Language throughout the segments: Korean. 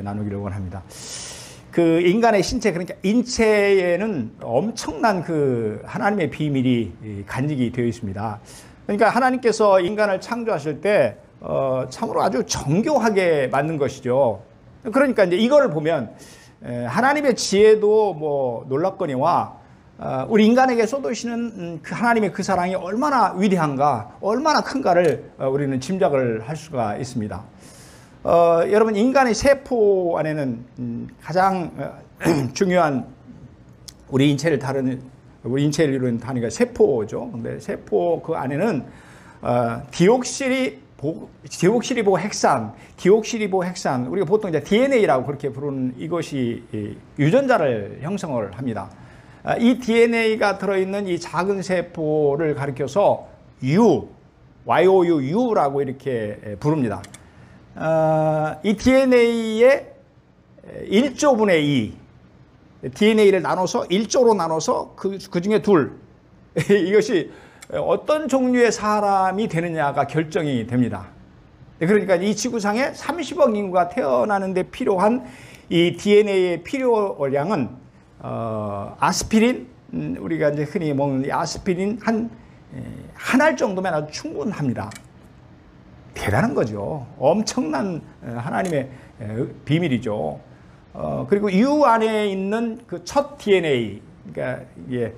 나누기를 원합니다. 그 인간의 신체, 그러니까 인체에는 엄청난 그 하나님의 비밀이 간직이 되어 있습니다. 그러니까 하나님께서 인간을 창조하실 때 참으로 아주 정교하게 만든 것이죠. 그러니까 이제 이거를 보면 하나님의 지혜도 뭐 놀랍거니와 우리 인간에게 쏟으시는 그 하나님의 그 사랑이 얼마나 위대한가, 얼마나 큰가를 우리는 짐작을 할 수가 있습니다. 여러분, 인간의 세포 안에는 가장 중요한 우리 인체를 이루는 단위가 세포죠. 근데 세포 그 안에는 디옥시리보 핵산, 우리가 보통 이제 DNA라고 그렇게 부르는 이것이 유전자를 형성을 합니다. 이 DNA가 들어있는 이 작은 세포를 가리켜서 U라고 이렇게 부릅니다. 이 DNA의 1조 분의 2, DNA를 나눠서 1조로 나눠서 그 중에 둘, 이것이 어떤 종류의 사람이 되느냐가 결정이 됩니다. 그러니까 이 지구상에 30억 인구가 태어나는데 필요한 이 DNA의 필요량은 아스피린, 우리가 이제 흔히 먹는 이 아스피린 한 알 정도면 아주 충분합니다. 대단한 거죠. 엄청난 하나님의 비밀이죠. 그리고 U 안에 있는 그 첫 DNA, 그러니까 이게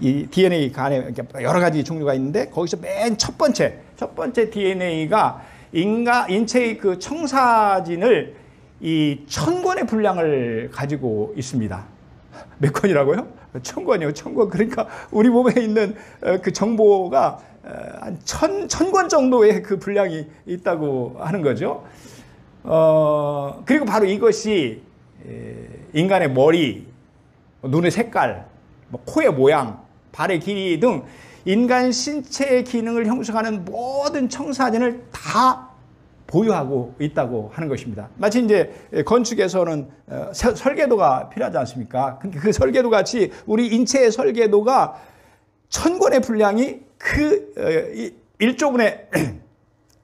이 DNA가 안에 여러 가지 종류가 있는데 거기서 맨 첫 번째 DNA가 인체의 그 청사진을 이 1000권의 분량을 가지고 있습니다. 몇 권이라고요? 1000권이요. 1000권. 그러니까 우리 몸에 있는 그 정보가 한 1000권 정도의 그 분량이 있다고 하는 거죠. 그리고 바로 이것이 인간의 머리, 눈의 색깔, 코의 모양, 발의 길이 등 인간 신체의 기능을 형성하는 모든 청사진을 다 보유하고 있다고 하는 것입니다. 마치 이제 건축에서는 설계도가 필요하지 않습니까? 그 설계도 같이 우리 인체의 설계도가 1000권의 분량이 그 1조분의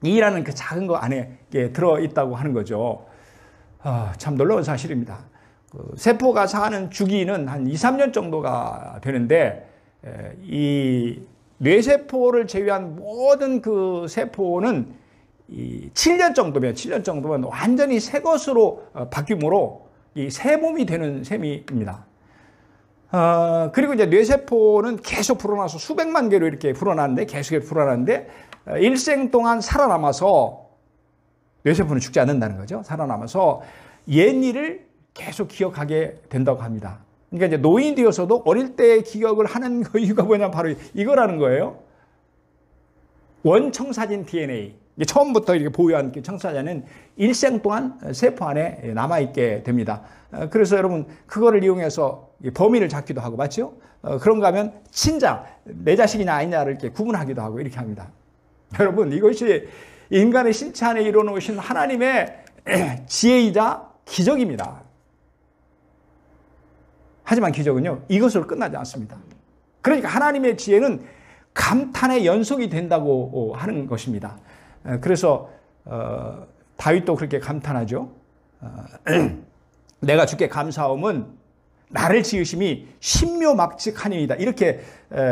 2라는 그 작은 거 안에 들어있다고 하는 거죠. 참 놀라운 사실입니다. 세포가 사는 주기는 한 2, 3년 정도가 되는데 이 뇌세포를 제외한 모든 그 세포는 이 7년 정도면 완전히 새 것으로 바뀌므로 이 새 몸이 되는 셈입니다. 그리고 이제 뇌세포는 계속 불어나서 수백만 개로 이렇게 불어나는데, 계속 불어나는데, 일생 동안 살아남아서, 뇌세포는 죽지 않는다는 거죠. 살아남아서 옛 일을 계속 기억하게 된다고 합니다. 그러니까 이제 노인이 되어서도 어릴 때 기억을 하는 이유가 뭐냐면 바로 이거라는 거예요. 원청사진 DNA. 처음부터 이렇게 보유한 청사진은 일생 동안 세포 안에 남아있게 됩니다. 그래서 여러분, 그거를 이용해서 범인을 잡기도 하고, 맞죠? 그런가 하면 친자, 내 자식이냐 아니냐를 이렇게 구분하기도 하고 이렇게 합니다. 여러분, 이것이 인간의 신체 안에 이뤄놓으신 하나님의 지혜이자 기적입니다. 하지만 기적은요, 이것으로 끝나지 않습니다. 그러니까 하나님의 지혜는 감탄의 연속이 된다고 하는 것입니다. 그래서 다윗도 그렇게 감탄하죠. 내가 주께 감사함은 나를 지으심이 신묘막측하니이다. 이렇게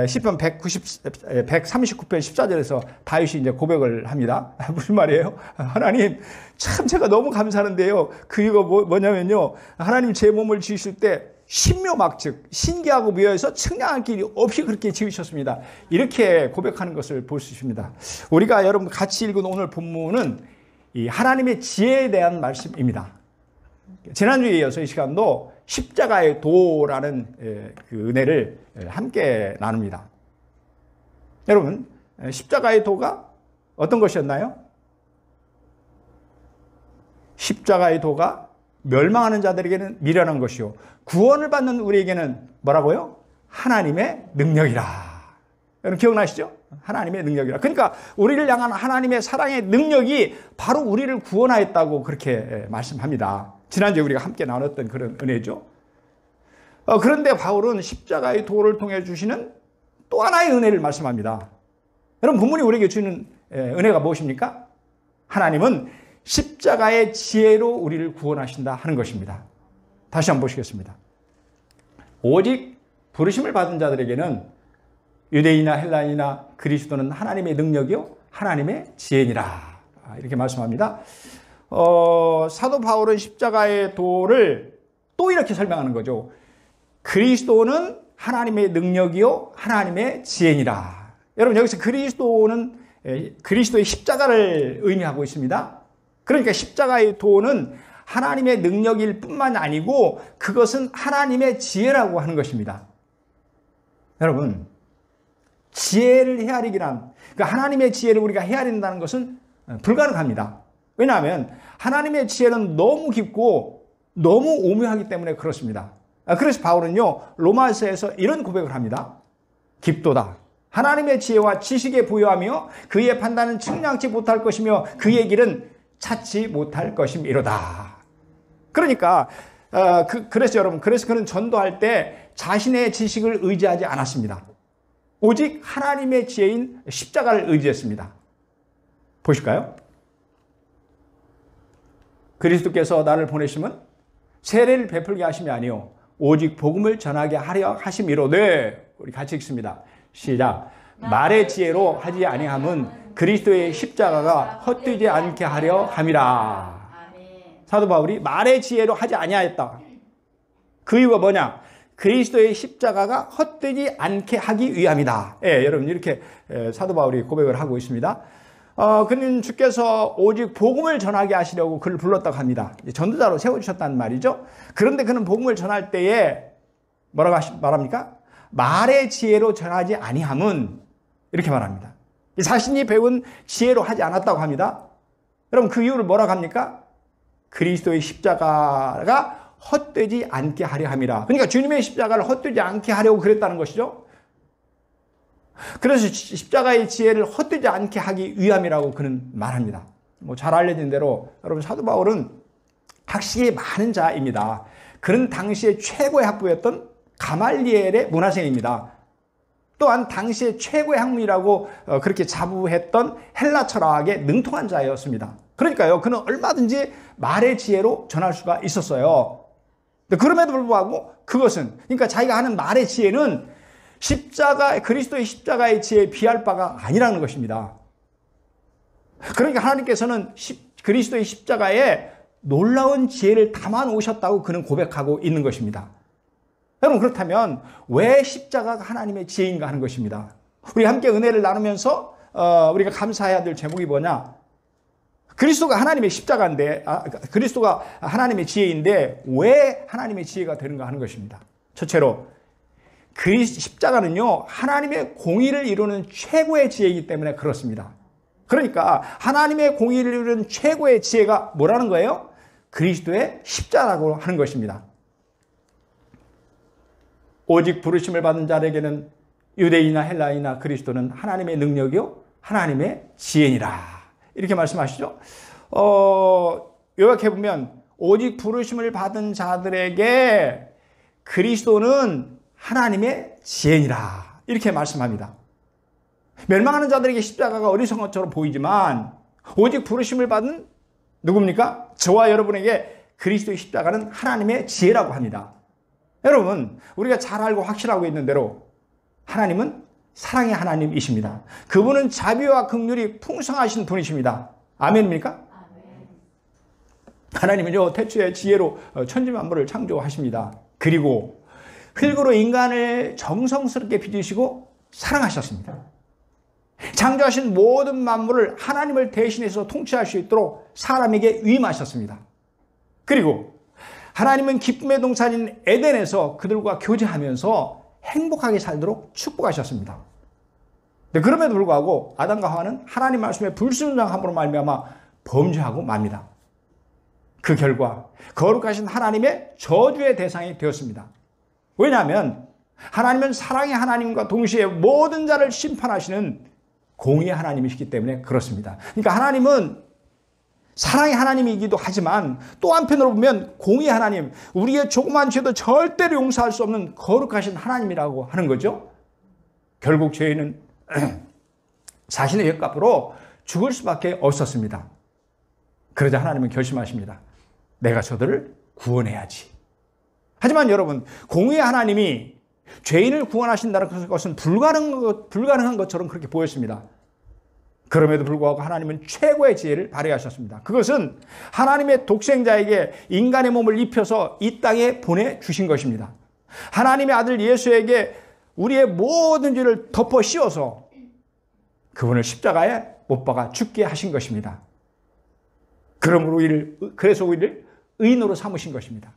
시편 139편 14절에서 다윗이 이제 고백을 합니다. 무슨 말이에요? 하나님, 참 제가 너무 감사하는데요. 그 이유가 뭐냐면요, 하나님 제 몸을 지으실 때 신묘막측, 신기하고 묘해서 측량할 길이 없이 그렇게 지으셨습니다. 이렇게 고백하는 것을 볼 수 있습니다. 우리가 여러분 같이 읽은 오늘 본문은 이 하나님의 지혜에 대한 말씀입니다. 지난주에 이어서 이 시간도 십자가의 도라는 그 은혜를 함께 나눕니다. 여러분, 십자가의 도가 어떤 것이었나요? 십자가의 도가 멸망하는 자들에게는 미련한 것이요, 구원을 받는 우리에게는 뭐라고요? 하나님의 능력이라. 여러분 기억나시죠? 하나님의 능력이라. 그러니까 우리를 향한 하나님의 사랑의 능력이 바로 우리를 구원하였다고 그렇게 말씀합니다. 지난주에 우리가 함께 나눴던 그런 은혜죠. 그런데 바울은 십자가의 도를 통해 주시는 또 하나의 은혜를 말씀합니다. 여러분, 본문이 우리에게 주는 은혜가 무엇입니까? 하나님은 십자가의 지혜로 우리를 구원하신다 하는 것입니다. 다시 한번 보시겠습니다. 오직 부르심을 받은 자들에게는 유대인이나 헬라인이나 그리스도는 하나님의 능력이요 하나님의 지혜니라. 이렇게 말씀합니다. 사도 바울은 십자가의 도를 또 이렇게 설명하는 거죠. 그리스도는 하나님의 능력이요 하나님의 지혜니라. 여러분 여기서 그리스도는 그리스도의 십자가를 의미하고 있습니다. 그러니까 십자가의 도는 하나님의 능력일 뿐만 아니고 그것은 하나님의 지혜라고 하는 것입니다. 여러분 지혜를 헤아리기란 그러니까 하나님의 지혜를 우리가 헤아린다는 것은 불가능합니다. 왜냐하면 하나님의 지혜는 너무 깊고 너무 오묘하기 때문에 그렇습니다. 그래서 바울은요 로마서에서 이런 고백을 합니다. 깊도다. 하나님의 지혜와 지식에 부여하며 그의 판단은 측량치 못할 것이며 그의 길은 찾지 못할 것임이로다. 그러니까 그래서 여러분 그래서 그는 전도할 때 자신의 지식을 의지하지 않았습니다. 오직 하나님의 지혜인 십자가를 의지했습니다. 보실까요? 그리스도께서 나를 보내심은 세례를 베풀게 하심이 아니요 오직 복음을 전하게 하려 하심이로되. 우리 같이 읽습니다. 시작. 말의 지혜로 하지 아니함은 그리스도의 십자가가 헛되지 않게 하려 함이라. 사도 바울이 말의 지혜로 하지 아니하였다. 그 이유가 뭐냐? 그리스도의 십자가가 헛되지 않게 하기 위함이다. 여러분 이렇게 사도 바울이 고백을 하고 있습니다. 그는 주께서 오직 복음을 전하게 하시려고 그를 불렀다고 합니다. 전도자로 세워주셨다는 말이죠. 그런데 그는 복음을 전할 때에 뭐라고 말합니까? 말의 지혜로 전하지 아니함은 이렇게 말합니다. 자신이 배운 지혜로 하지 않았다고 합니다. 여러분 그 이유를 뭐라고 합니까? 그리스도의 십자가가 헛되지 않게 하려 함이라. 그러니까 주님의 십자가를 헛되지 않게 하려고 그랬다는 것이죠. 그래서 십자가의 지혜를 헛되지 않게 하기 위함이라고 그는 말합니다. 잘 알려진 대로 여러분 사도 바울은 학식이 많은 자입니다. 그는 당시에 최고의 학부였던 가말리엘의 문화생입니다. 또한 당시에 최고의 학문이라고 그렇게 자부했던 헬라 철학에 능통한 자였습니다. 그러니까요, 그는 얼마든지 말의 지혜로 전할 수가 있었어요. 그럼에도 불구하고 그것은, 그러니까 자기가 하는 말의 지혜는 그리스도의 십자가의 지혜에 비할 바가 아니라는 것입니다. 그러니까 하나님께서는 그리스도의 십자가에 놀라운 지혜를 담아 놓으셨다고 그는 고백하고 있는 것입니다. 여러분 그렇다면 왜 십자가가 하나님의 지혜인가 하는 것입니다. 우리 함께 은혜를 나누면서 우리가 감사해야 될 제목이 뭐냐? 그리스도가 하나님의 십자가인데 그리스도가 하나님의 지혜인데 왜 하나님의 지혜가 되는가 하는 것입니다. 첫째로 십자가는요 하나님의 공의를 이루는 최고의 지혜이기 때문에 그렇습니다. 그러니까 하나님의 공의를 이루는 최고의 지혜가 뭐라는 거예요? 그리스도의 십자가라고 하는 것입니다. 오직 부르심을 받은 자에게는 유대인이나 헬라인이나 그리스도는 하나님의 능력이요 하나님의 지혜니라. 이렇게 말씀하시죠. 요약해보면 오직 부르심을 받은 자들에게 그리스도는 하나님의 지혜니라. 이렇게 말씀합니다. 멸망하는 자들에게 십자가가 어리석은 것처럼 보이지만 오직 부르심을 받은 누굽니까? 저와 여러분에게 그리스도의 십자가는 하나님의 지혜라고 합니다. 여러분 우리가 잘 알고 확실하고 있는 대로 하나님은 사랑의 하나님이십니다. 그분은 자비와 긍휼이 풍성하신 분이십니다. 아멘입니까? 아멘. 하나님은요 태초에 지혜로 천지만물을 창조하십니다. 그리고 흙으로 인간을 정성스럽게 빚으시고 사랑하셨습니다. 창조하신 모든 만물을 하나님을 대신해서 통치할 수 있도록 사람에게 위임하셨습니다. 그리고 하나님은 기쁨의 동산인 에덴에서 그들과 교제하면서 행복하게 살도록 축복하셨습니다. 그럼에도 불구하고 아담과 하와는 하나님 말씀에 불순종함으로 말미암아 범죄하고 맙니다. 그 결과 거룩하신 하나님의 저주의 대상이 되었습니다. 왜냐하면 하나님은 사랑의 하나님과 동시에 모든 자를 심판하시는 공의의 하나님이시기 때문에 그렇습니다. 그러니까 하나님은 사랑의 하나님이기도 하지만 또 한편으로 보면 공의의 하나님, 우리의 조그만 죄도 절대로 용서할 수 없는 거룩하신 하나님이라고 하는 거죠. 결국 죄인은 자신의 죄값으로 죽을 수밖에 없었습니다. 그러자 하나님은 결심하십니다. 내가 저들을 구원해야지. 하지만 여러분, 공의의 하나님이 죄인을 구원하신다는 것은 불가능한 것처럼 그렇게 보였습니다. 그럼에도 불구하고 하나님은 최고의 지혜를 발휘하셨습니다. 그것은 하나님의 독생자에게 인간의 몸을 입혀서 이 땅에 보내주신 것입니다. 하나님의 아들 예수에게 우리의 모든 죄를 덮어 씌워서 그분을 십자가에 못 박아 죽게 하신 것입니다. 그래서 우리를 의인으로 삼으신 것입니다.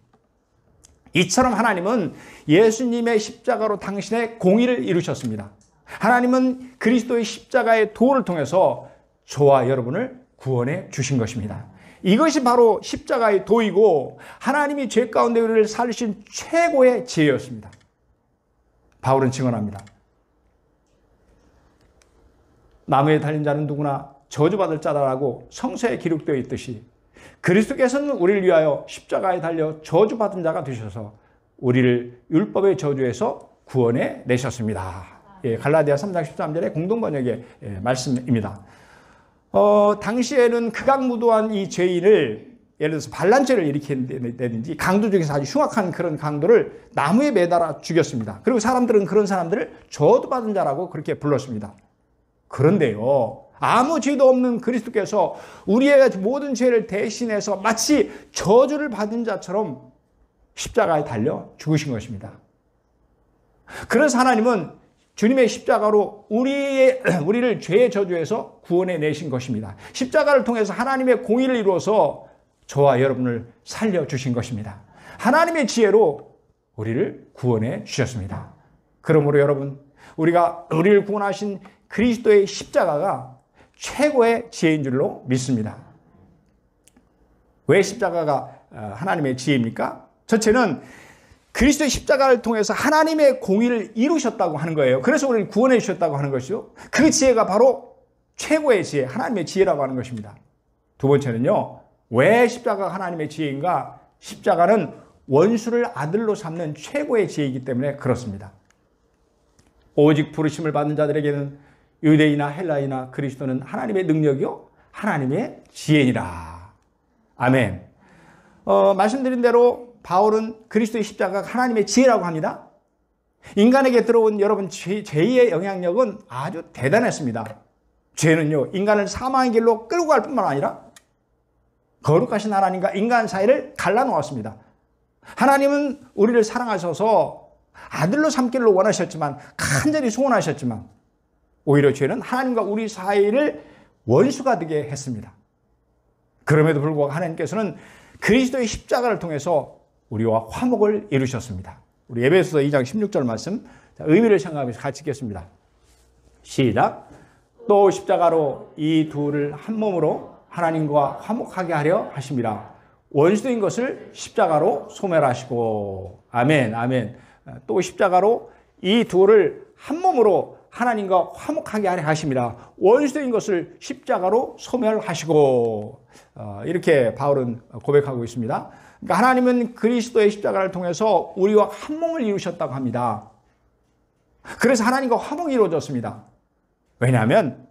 이처럼 하나님은 예수님의 십자가로 당신의 공의를 이루셨습니다. 하나님은 그리스도의 십자가의 도를 통해서 저와 여러분을 구원해 주신 것입니다. 이것이 바로 십자가의 도이고 하나님이 죄 가운데 우리를 살리신 최고의 지혜였습니다. 바울은 증언합니다. 나무에 달린 자는 누구나 저주받을 자라고 성서에 기록되어 있듯이 그리스도께서는 우리를 위하여 십자가에 달려 저주받은 자가 되셔서 우리를 율법의 저주에서 구원해 내셨습니다. 갈라디아 3장 13절의 공동번역의 말씀입니다. 당시에는 극악무도한 이 죄인을 예를 들어서 반란죄를 일으킨다든지 강도 중에서 아주 흉악한 그런 강도를 나무에 매달아 죽였습니다. 그리고 사람들은 그런 사람들을 저주받은 자라고 그렇게 불렀습니다. 그런데요, 아무 죄도 없는 그리스도께서 우리의 모든 죄를 대신해서 마치 저주를 받은 자처럼 십자가에 달려 죽으신 것입니다. 그래서 하나님은 주님의 십자가로 우리를 죄의 저주에서 구원해 내신 것입니다. 십자가를 통해서 하나님의 공의를 이루어서 저와 여러분을 살려주신 것입니다. 하나님의 지혜로 우리를 구원해 주셨습니다. 그러므로 여러분, 우리를 구원하신 그리스도의 십자가가 최고의 지혜인 줄로 믿습니다. 왜 십자가가 하나님의 지혜입니까? 첫째는 그리스도의 십자가를 통해서 하나님의 공의를 이루셨다고 하는 거예요. 그래서 우리를 구원해 주셨다고 하는 것이죠. 그 지혜가 바로 최고의 지혜, 하나님의 지혜라고 하는 것입니다. 두 번째는요, 왜 십자가가 하나님의 지혜인가? 십자가는 원수를 아들로 삼는 최고의 지혜이기 때문에 그렇습니다. 오직 부르심을 받는 자들에게는 유대인이나 헬라이나 그리스도는 하나님의 능력이요 하나님의 지혜니라. 아멘. 말씀드린 대로 바울은 그리스도의 십자가가 하나님의 지혜라고 합니다. 인간에게 들어온 여러분 죄의 영향력은 아주 대단했습니다. 죄는요, 인간을 사망의 길로 끌고 갈 뿐만 아니라 거룩하신 하나님과 인간 사이를 갈라놓았습니다. 하나님은 우리를 사랑하셔서 아들로 삼기를 원하셨지만, 간절히 소원하셨지만, 오히려 죄는 하나님과 우리 사이를 원수가 되게 했습니다. 그럼에도 불구하고 하나님께서는 그리스도의 십자가를 통해서 우리와 화목을 이루셨습니다. 우리 에베소서 2장 16절 말씀, 의미를 생각하면서 같이 읽겠습니다. 시작. 또 십자가로 이 둘을 한 몸으로 하나님과 화목하게 하려 하심이라. 원수인 것을 십자가로 소멸하시고. 아멘, 아멘. 또 십자가로 이 둘을 한 몸으로 하나님과 화목하게 하려 하심이라. 원수인 것을 십자가로 소멸하시고. 이렇게 바울은 고백하고 있습니다. 그러니까 하나님은 그리스도의 십자가를 통해서 우리와 한 몸을 이루셨다고 합니다. 그래서 하나님과 화목이 이루어졌습니다. 왜냐하면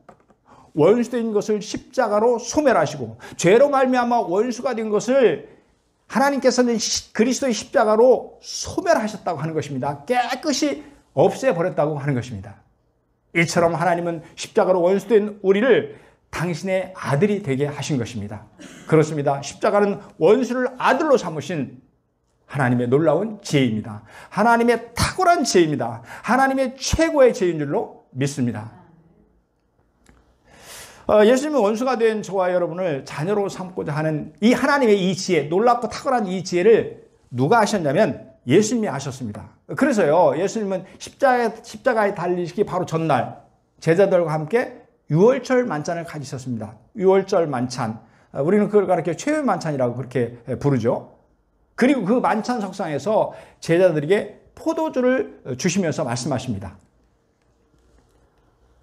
원수된 것을 십자가로 소멸하시고 죄로 말미암아 원수가 된 것을 하나님께서는 그리스도의 십자가로 소멸하셨다고 하는 것입니다. 깨끗이 없애버렸다고 하는 것입니다. 이처럼 하나님은 십자가로 원수된 우리를 당신의 아들이 되게 하신 것입니다. 그렇습니다. 십자가는 원수를 아들로 삼으신 하나님의 놀라운 지혜입니다. 하나님의 탁월한 지혜입니다. 하나님의 최고의 지혜인 줄로 믿습니다. 예수님은 원수가 된 저와 여러분을 자녀로 삼고자 하는 이 하나님의 이 지혜, 놀랍고 탁월한 이 지혜를 누가 하셨냐면 예수님이 하셨습니다. 그래서요, 예수님은 십자가에 달리시기 바로 전날 제자들과 함께 유월절 만찬을 가지셨습니다. 유월절 만찬. 우리는 그걸 가르쳐 최후의 만찬이라고 그렇게 부르죠. 그리고 그 만찬 석상에서 제자들에게 포도주를 주시면서 말씀하십니다.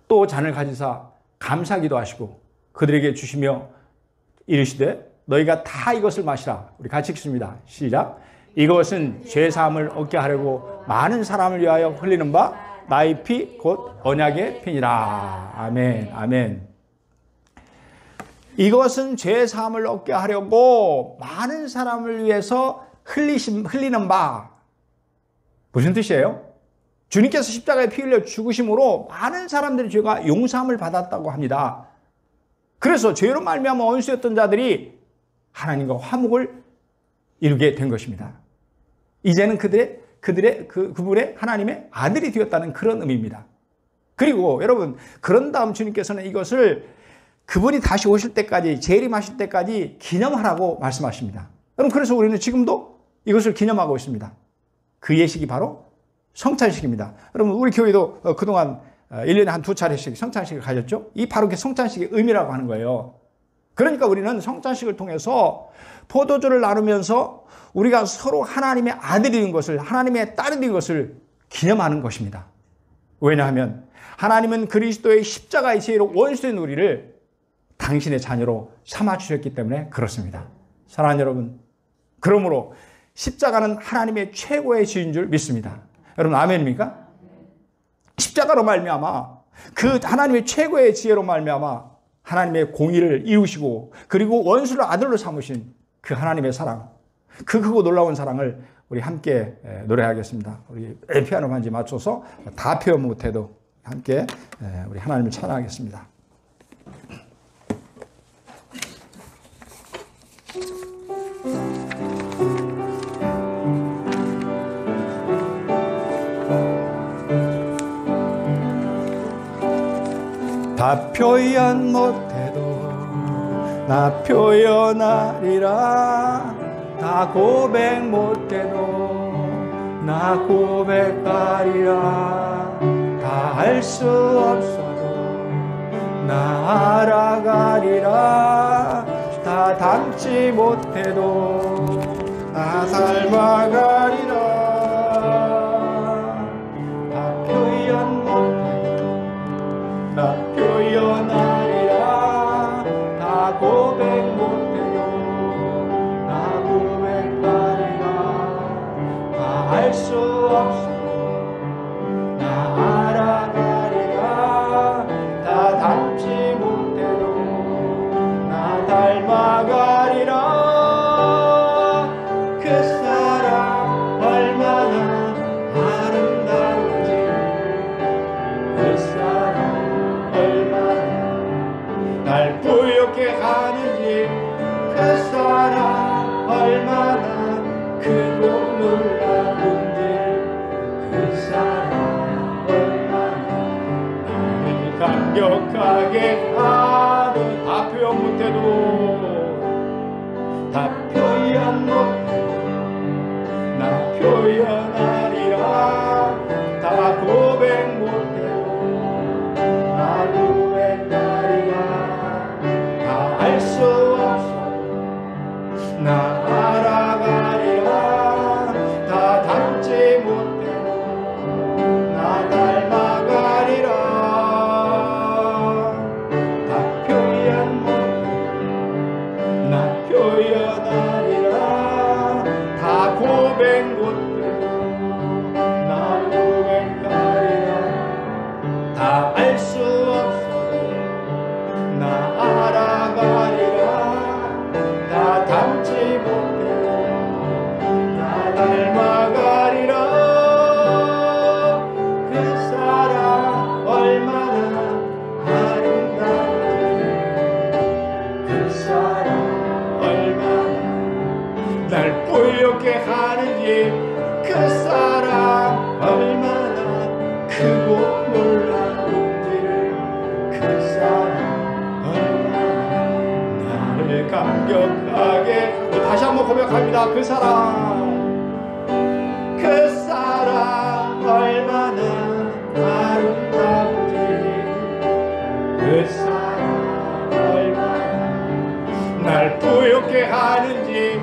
또 잔을 가지사 감사기도 하시고 그들에게 주시며 이르시되 너희가 다 이것을 마시라. 우리 같이 읽습니다. 시작. 이것은 죄사함을 얻게 하려고 많은 사람을 위하여 흘리는 바 나의 피 곧 언약의 피니라. 아멘, 아멘. 이것은 죄 사함을 얻게 하려고 많은 사람을 위해서 흘리는 바. 무슨 뜻이에요? 주님께서 십자가에 피 흘려 죽으심으로 많은 사람들의 죄가 용서함을 받았다고 합니다. 그래서 죄로 말미암아 원수였던 자들이 하나님과 화목을 이루게 된 것입니다. 이제는 그분의 하나님의 아들이 되었다는 그런 의미입니다. 그리고 여러분, 그런 다음 주님께서는 이것을 그분이 다시 오실 때까지, 재림하실 때까지 기념하라고 말씀하십니다. 여러분, 그래서 우리는 지금도 이것을 기념하고 있습니다. 그 예식이 바로 성찬식입니다. 여러분, 우리 교회도 그동안 1년에 한 2차례씩 성찬식을 가졌죠? 이 바로 그 성찬식의 의미라고 하는 거예요. 그러니까 우리는 성찬식을 통해서 포도주를 나누면서 우리가 서로 하나님의 아들이 된 것을, 하나님의 딸이 된 것을 기념하는 것입니다. 왜냐하면 하나님은 그리스도의 십자가의 죄로 원수된 우리를 당신의 자녀로 삼아주셨기 때문에 그렇습니다. 사랑하는 여러분, 그러므로 십자가는 하나님의 최고의 죄인 줄 믿습니다. 여러분, 아멘입니까? 십자가로 말미암아 그 하나님의 최고의 지혜로 말미암아 하나님의 공의를 이루시고 그리고 원수를 아들로 삼으신 그 하나님의 사랑, 그 크고 놀라운 사랑을 우리 함께 노래하겠습니다. 우리 피아노 반지 맞춰서 다 표현 못해도 함께 우리 하나님을 찬양하겠습니다. 다 표현 못해도 나 표현하리라. 다 고백 못해도 나 고백하리라. 다 할 수 없어도 나 알아가리라. 다 담지 못해도 나 닮아가리라. 다 표현 못해도 나 표현하리라. 다 고백 못해도 나 고백하리라. 다 할 수 없어도 나 알아가리라. 다 닮지 못해도 나 닮아가리라. 그 사랑 얼마나 아름다운지, 그 사랑 얼마나 날 부욕해 하는지, 그 사랑 얼마나 크고 놀라운지, 그 사랑 얼마나 나를 감격하게 하는. 다 표현 못해도 다 표현 못해도 나 표현하리라. 다 고백 못해도 나 고백하리라. 다 알 수 없어도 나 알아가리라. 다 닮지 못해도 나 닮아가리라. 다 표현 못해도 나 표현하리라. 다 고백 못해도 나 고백하리라. 다 알 수 없어도 나 알아가리라. 다 닮지 못해도 나 닮아가리라. 그 사랑 얼마나 아름다운지, 그 사랑 얼마나 날 부욕해 하는지, 그 사랑 얼마나 크고 놀라운지를, 그 사랑 얼마나 나를 감격하게. 다시 한번 고백합니다. 그 사랑, 그 사랑 얼마나 아름다운지, 그 사랑 얼마나 날 부욕해 하는지,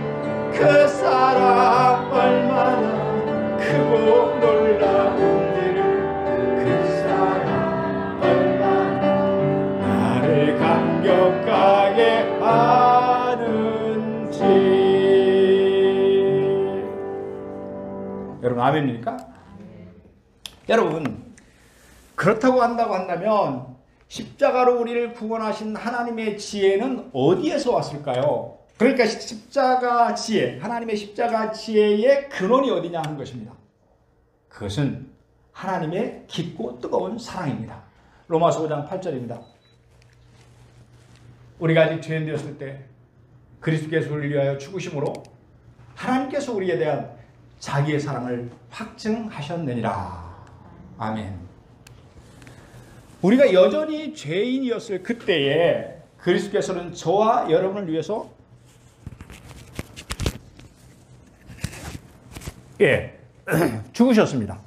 그 사랑 얼마나 크고 놀라운지를, 그 사랑 얼마나 나를 감격하게 하는지. 여러분, 아멘입니까? 여러분, 그렇다고 한다면 십자가로 우리를 구원하신 하나님의 지혜는 어디에서 왔을까요? 그러니까 십자가 지혜, 하나님의 십자가 지혜의 근원이 어디냐 하는 것입니다. 그것은 하나님의 깊고 뜨거운 사랑입니다. 로마서 5장 8절입니다. 우리가 아직 죄인 되었을 때 그리스도께서 우리를 위하여 죽으심으로 하나님께서 우리에 대한 자기의 사랑을 확증하셨느니라. 아멘. 우리가 여전히 죄인이었을 그때에 그리스도께서는 저와 여러분을 위해서 죽으셨습니다.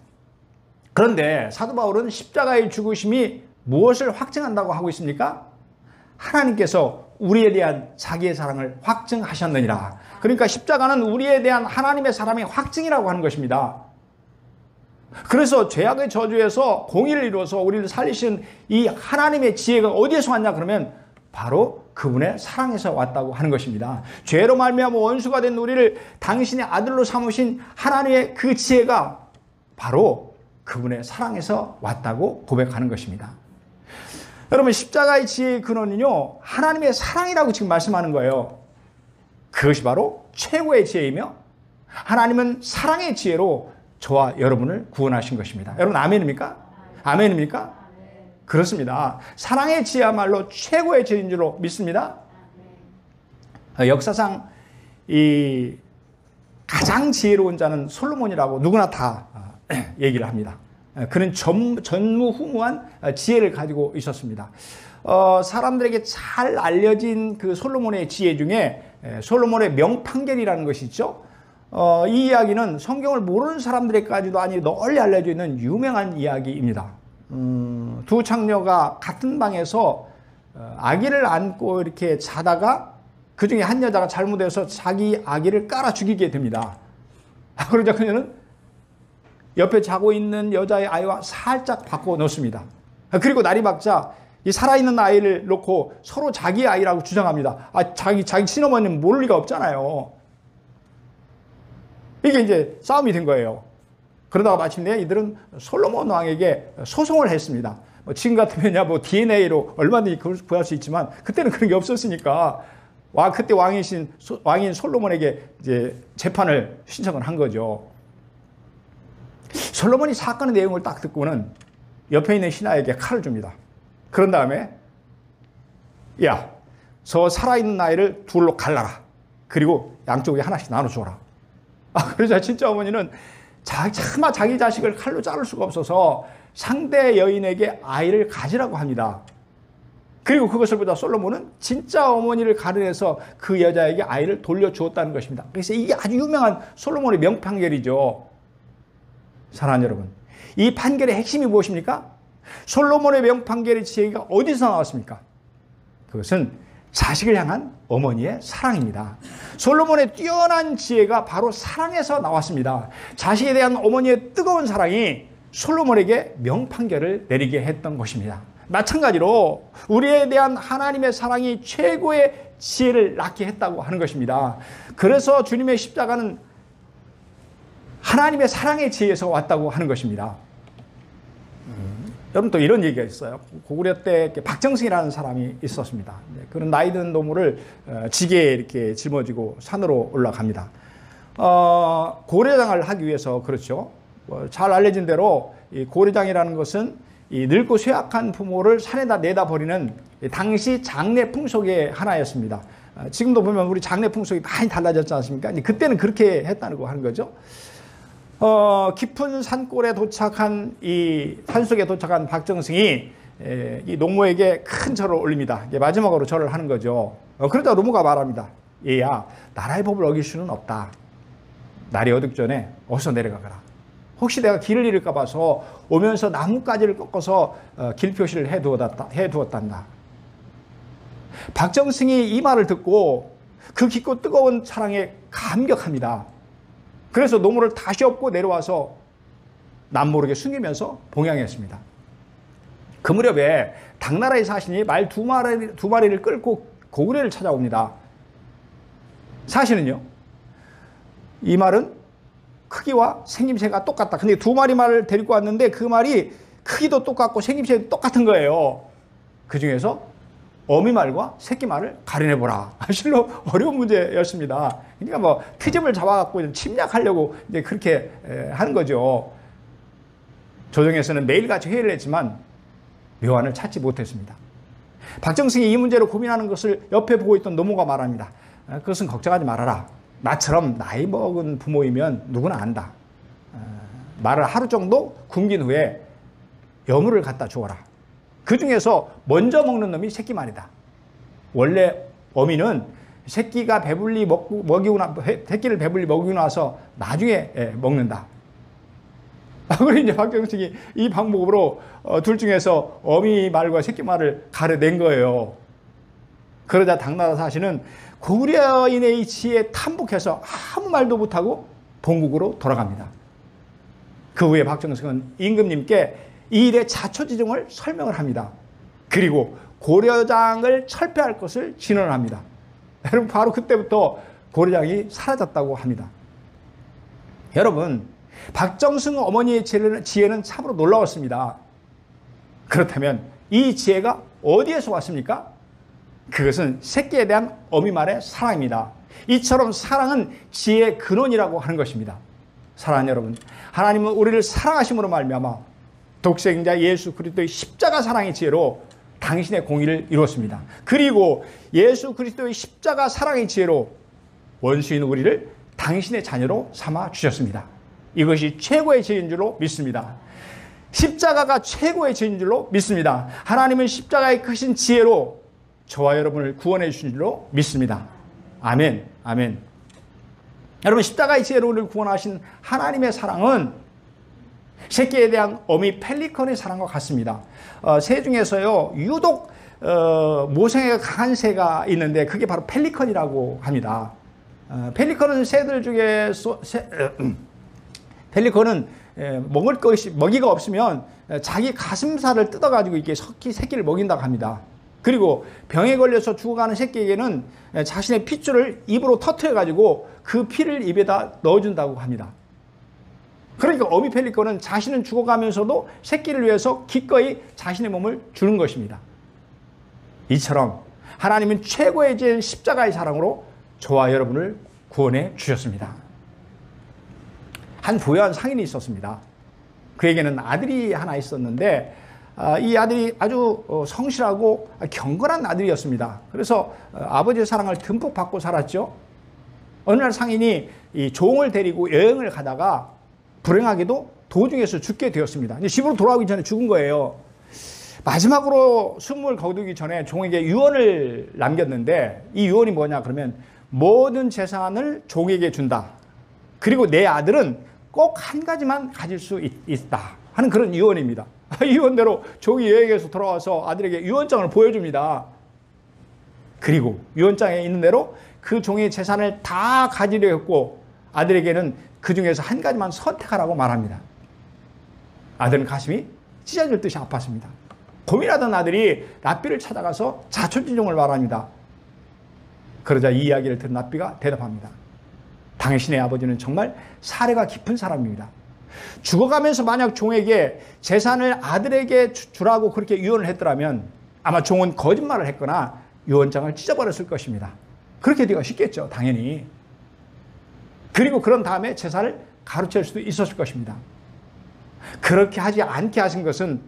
그런데 사도 바울은 십자가의 죽으심이 무엇을 확증한다고 하고 있습니까? 하나님께서 우리에 대한 자기의 사랑을 확증하셨느니라. 그러니까 십자가는 우리에 대한 하나님의 사랑의 확증이라고 하는 것입니다. 그래서 죄악의 저주에서 공의를 이루어서 우리를 살리신 이 하나님의 지혜가 어디에서 왔냐 그러면 바로 그분의 사랑에서 왔다고 하는 것입니다. 죄로 말미암아 원수가 된 우리를 당신의 아들로 삼으신 하나님의 그 지혜가 바로 그분의 사랑에서 왔다고 고백하는 것입니다. 여러분, 십자가의 지혜의 근원은요, 하나님의 사랑이라고 지금 말씀하는 거예요. 그것이 바로 최고의 지혜이며 하나님은 사랑의 지혜로 저와 여러분을 구원하신 것입니다. 여러분, 아멘입니까? 아멘입니까? 그렇습니다. 사랑의 지혜야말로 최고의 지혜인 줄로 믿습니다. 역사상 이 가장 지혜로운 자는 솔로몬이라고 누구나 다 얘기를 합니다. 그는 전무후무한 지혜를 가지고 있었습니다. 사람들에게 잘 알려진 그 솔로몬의 지혜 중에 솔로몬의 명판결이라는 것이 있죠. 이 이야기는 성경을 모르는 사람들에게까지도 아니 널리 알려져 있는 유명한 이야기입니다. 두 창녀가 같은 방에서 아기를 안고 이렇게 자다가 그 중에 한 여자가 잘못해서 자기 아기를 깔아 죽이게 됩니다. 그러자 그녀는 옆에 자고 있는 여자의 아이와 살짝 바꿔 놓습니다. 그리고 날이 밝자 이 살아있는 아이를 놓고 서로 자기 아이라고 주장합니다. 자기 친어머니는 모를 리가 없잖아요. 이게 이제 싸움이 된 거예요. 그러다가 마침내 이들은 솔로몬 왕에게 소송을 했습니다. 지금 같으면 DNA로 얼마든지 구할 수 있지만 그때는 그런 게 없었으니까 그때 왕인 솔로몬에게 이제 재판을 신청을 한 거죠. 솔로몬이 사건의 내용을 딱 듣고는 옆에 있는 신하에게 칼을 줍니다. 그런 다음에 저 살아있는 아이를 둘로 갈라라. 그리고 양쪽에 하나씩 나눠줘라. 그러자 진짜 어머니는 차마 자기 자식을 칼로 자를 수가 없어서 상대 여인에게 아이를 가지라고 합니다. 그리고 그것을 보다 솔로몬은 진짜 어머니를 가려내서 그 여자에게 아이를 돌려주었다는 것입니다. 그래서 이게 아주 유명한 솔로몬의 명판결이죠. 사랑하는 여러분, 이 판결의 핵심이 무엇입니까? 솔로몬의 명판결의 지혜가 어디서 나왔습니까? 그것은 자식을 향한 어머니의 사랑입니다. 솔로몬의 뛰어난 지혜가 바로 사랑에서 나왔습니다. 자식에 대한 어머니의 뜨거운 사랑이 솔로몬에게 명판결을 내리게 했던 것입니다. 마찬가지로 우리에 대한 하나님의 사랑이 최고의 지혜를 낳게 했다고 하는 것입니다. 그래서 주님의 십자가는 하나님의 사랑의 지혜에서 왔다고 하는 것입니다. 여러분, 또 이런 얘기가 있어요. 고구려 때 박정승이라는 사람이 있었습니다. 그런 나이 든 노무를 지게에 이렇게 짊어지고 산으로 올라갑니다. 고려장을 하기 위해서, 그렇죠. 잘 알려진 대로 이 고려장이라는 것은 이 늙고 쇠약한 부모를 산에다 내다 버리는 당시 장례 풍속의 하나였습니다. 지금도 보면 우리 장례 풍속이 많이 달라졌지 않습니까? 그때는 그렇게 했다는 거 하는 거죠. 깊은 산골에 도착한 이 산속에 도착한 박정승이 이 노모에게 큰 절을 올립니다. 마지막으로 절을 하는 거죠. 그러다 노모가 말합니다. 얘야, 나라의 법을 어길 수는 없다. 날이 어둡기 전에 어서 내려가거라. 혹시 내가 길을 잃을까 봐서 오면서 나뭇가지를 꺾어서 길 표시를 해두었단다. 박정승이 이 말을 듣고 그 깊고 뜨거운 사랑에 감격합니다. 그래서 노모를 다시 업고 내려와서 남모르게 숨기면서 봉양했습니다. 그 무렵에 당나라에 사신이 말 두 마리를 끌고 고구려를 찾아옵니다. 사실은요, 이 말은 크기와 생김새가 똑같다. 근데 두 마리 말을 데리고 왔는데 그 말이 크기도 똑같고 생김새도 똑같은 거예요. 그 중에서 어미말과 새끼말을 가려내보라. 실로 어려운 문제였습니다. 그러니까 뭐 트집을 잡아갖고 침략하려고 이제 그렇게 하는 거죠. 조정에서는 매일같이 회의를 했지만 묘안을 찾지 못했습니다. 박정승이 이 문제로 고민하는 것을 옆에 보고 있던 노모가 말합니다. 그것은 걱정하지 말아라. 나처럼 나이 먹은 부모이면 누구나 안다. 말을 하루 정도 굶긴 후에 여물을 갖다 주어라. 그 중에서 먼저 먹는 놈이 새끼말이다. 원래 어미는 새끼가 배불리 새끼를 배불리 먹이고 나서 나중에 먹는다. 그리고 이제 박정식이 이 방법으로 둘 중에서 어미 말과 새끼 말을 가려낸 거예요. 그러자 당나라 사신은 고구려인의 지혜에 탐복해서 아무 말도 못하고 본국으로 돌아갑니다. 그 후에 박정식은 임금님께 이 일의 자초지종을 설명을 합니다. 그리고 고려장을 철폐할 것을 진언을 합니다. 여러분, 바로 그때부터 고려장이 사라졌다고 합니다. 여러분, 박정승 어머니의 지혜는 참으로 놀라웠습니다. 그렇다면 이 지혜가 어디에서 왔습니까? 그것은 새끼에 대한 어미말의 사랑입니다. 이처럼 사랑은 지혜의 근원이라고 하는 것입니다. 사랑하는 여러분, 하나님은 우리를 사랑하심으로 말미암아 독생자 예수 그리스도의 십자가 사랑의 지혜로 당신의 공의를 이루었습니다. 그리고 예수 그리스도의 십자가 사랑의 지혜로 원수인 우리를 당신의 자녀로 삼아 주셨습니다. 이것이 최고의 지혜인 줄로 믿습니다. 십자가가 최고의 지혜인 줄로 믿습니다. 하나님은 십자가의 크신 지혜로 저와 여러분을 구원해 주신 줄로 믿습니다. 아멘, 아멘. 여러분, 십자가의 지혜로 우리를 구원하신 하나님의 사랑은 새끼에 대한 어미 펠리컨의 사랑과 같습니다. 새 중에서요, 유독 모성애가 강한 새가 있는데 그게 바로 펠리컨이라고 합니다. 펠리컨은 새들 중에서 펠리컨은 먹이가 없으면 자기 가슴살을 뜯어가지고 이렇게 새끼를 먹인다고 합니다. 그리고 병에 걸려서 죽어가는 새끼에게는 자신의 핏줄을 입으로 터트려가지고 그 피를 입에다 넣어준다고 합니다. 그러니까 어미 펠리컨은 자신은 죽어가면서도 새끼를 위해서 기꺼이 자신의 몸을 주는 것입니다. 이처럼 하나님은 최고의 지혜인 십자가의 사랑으로 저와 여러분을 구원해 주셨습니다. 한 부유한 상인이 있었습니다. 그에게는 아들이 하나 있었는데 이 아들이 아주 성실하고 경건한 아들이었습니다. 그래서 아버지의 사랑을 듬뿍 받고 살았죠. 어느 날 상인이 이 종을 데리고 여행을 가다가 불행하게도 도중에서 죽게 되었습니다. 이제 집으로 돌아오기 전에 죽은 거예요. 마지막으로 숨을 거두기 전에 종에게 유언을 남겼는데 이 유언이 뭐냐 그러면 모든 재산을 종에게 준다. 그리고 내 아들은 꼭 한 가지만 가질 수 있다 하는 그런 유언입니다. 이 유언대로 종이 여행에서 돌아와서 아들에게 유언장을 보여줍니다. 그리고 유언장에 있는 대로 그 종의 재산을 다 가지려 했고 아들에게는 그 중에서 한 가지만 선택하라고 말합니다. 아들은 가슴이 찢어질 듯이 아팠습니다. 고민하던 아들이 랍비를 찾아가서 자초지종을 말합니다. 그러자 이 이야기를 들은 랍비가 대답합니다. 당신의 아버지는 정말 사례가 깊은 사람입니다. 죽어가면서 만약 종에게 재산을 아들에게 주라고 그렇게 유언을 했더라면 아마 종은 거짓말을 했거나 유언장을 찢어버렸을 것입니다. 그렇게 되기가 쉽겠죠, 당연히. 그리고 그런 다음에 재산을 가로챌 수도 있었을 것입니다. 그렇게 하지 않게 하신 것은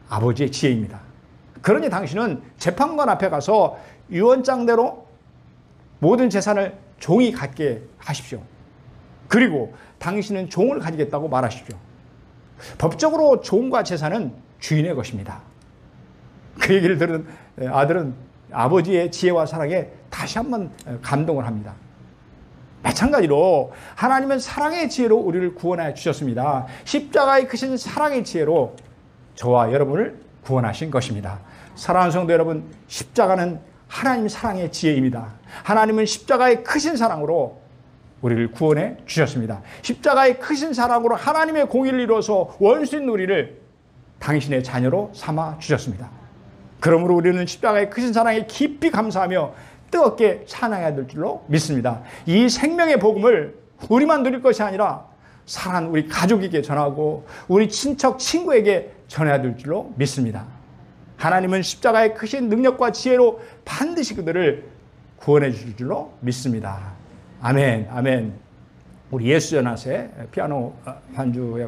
아버지의 지혜입니다. 그러니 당신은 재판관 앞에 가서 유언장대로 모든 재산을 종이 갖게 하십시오. 그리고 당신은 종을 가지겠다고 말하십시오. 법적으로 종과 재산은 주인의 것입니다. 그 얘기를 들은 아들은 아버지의 지혜와 사랑에 다시 한번 감동을 합니다. 마찬가지로 하나님은 사랑의 지혜로 우리를 구원하여 주셨습니다. 십자가의 크신 사랑의 지혜로 저와 여러분을 구원하신 것입니다. 사랑하는 성도 여러분, 십자가는 하나님 사랑의 지혜입니다. 하나님은 십자가의 크신 사랑으로 우리를 구원해 주셨습니다. 십자가의 크신 사랑으로 하나님의 공의를 이루어서 원수인 우리를 당신의 자녀로 삼아 주셨습니다. 그러므로 우리는 십자가의 크신 사랑에 깊이 감사하며 뜨겁게 찬양해야 될 줄로 믿습니다. 이 생명의 복음을 우리만 누릴 것이 아니라 사랑하는 우리 가족에게 전하고 우리 친척, 친구에게 전해야 될 줄로 믿습니다. 하나님은 십자가의 크신 능력과 지혜로 반드시 그들을 구원해 주실 줄로 믿습니다. 아멘, 아멘. 우리 예수 전하세 피아노 반주에